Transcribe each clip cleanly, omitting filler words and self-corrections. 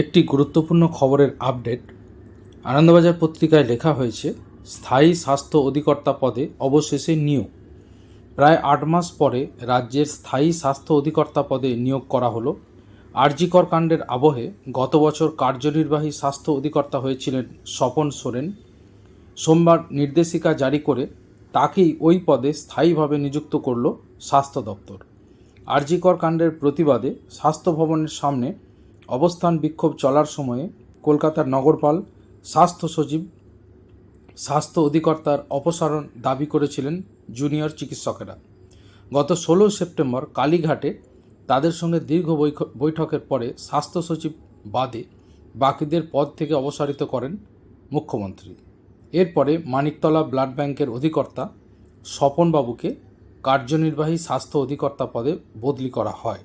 একটি গুরুত্বপূর্ণ খবরের আপডেট। আনন্দবাজার পত্রিকায় লেখা হয়েছে, স্থায়ী স্বাস্থ্য অধিকর্তা পদে অবশেষে নিয়োগ। প্রায় 8 মাস পরে রাজ্যের স্থায়ী স্বাস্থ্য অধিকর্তা পদে নিয়োগ করা হলো। আরজিকর কাণ্ডের আবহে গত বছর কার্যনির্বাহী স্বাস্থ্য অধিকর্তা হয়েছিলেন স্বপন সোরেন। সোমবার নির্দেশিকা জারি করে তাকেই ওই পদে স্থায়ীভাবে নিযুক্ত করল স্বাস্থ্য দপ্তর। আরজিকর কাণ্ডের প্রতিবাদে স্বাস্থ্য ভবনের সামনে অবস্থান বিক্ষোভ চলার সময়ে কলকাতার নগরপাল, স্বাস্থ্য সচিব, স্বাস্থ্য অধিকর্তার অপসারণ দাবি করেছিলেন জুনিয়র চিকিৎসকেরা। গত 16 সেপ্টেম্বর কালীঘাটে তাদের সঙ্গে দীর্ঘ বৈঠকের পরে স্বাস্থ্য সচিব বাদে বাকিদের পদ থেকে অপসারিত করেন মুখ্যমন্ত্রী। এরপরে মানিকতলা ব্লাড ব্যাংকের অধিকর্তা স্বপনবাবুকে কার্যনির্বাহী স্বাস্থ্য অধিকর্তা পদে বদলি করা হয়।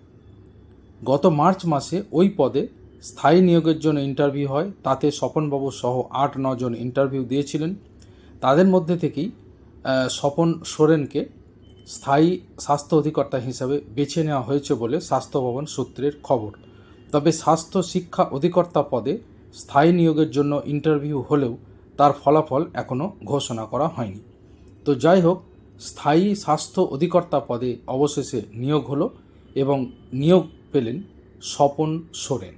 গত মার্চ মাসে ওই পদে স্থায়ী নিয়োগের জন্য ইন্টারভিউ হয়। তাতে স্বপনবাবু সহ 8-9 জন ইন্টারভিউ দিয়েছিলেন। তাদের মধ্যে থেকেই স্বপন সোরেনকে স্থায়ী স্বাস্থ্য অধিকর্তা হিসাবে বেছে নেওয়া হয়েছে বলে স্বাস্থ্য ভবন সূত্রের খবর। তবে স্বাস্থ্য শিক্ষা অধিকর্তা পদে স্থায়ী নিয়োগের জন্য ইন্টারভিউ হলেও তার ফলাফল এখনও ঘোষণা করা হয়নি। তো যাই হোক, স্থায়ী স্বাস্থ্য অধিকর্তা পদে অবশেষে নিয়োগ হলো এবং নিয়োগ পেলেন স্বপন সোরেন।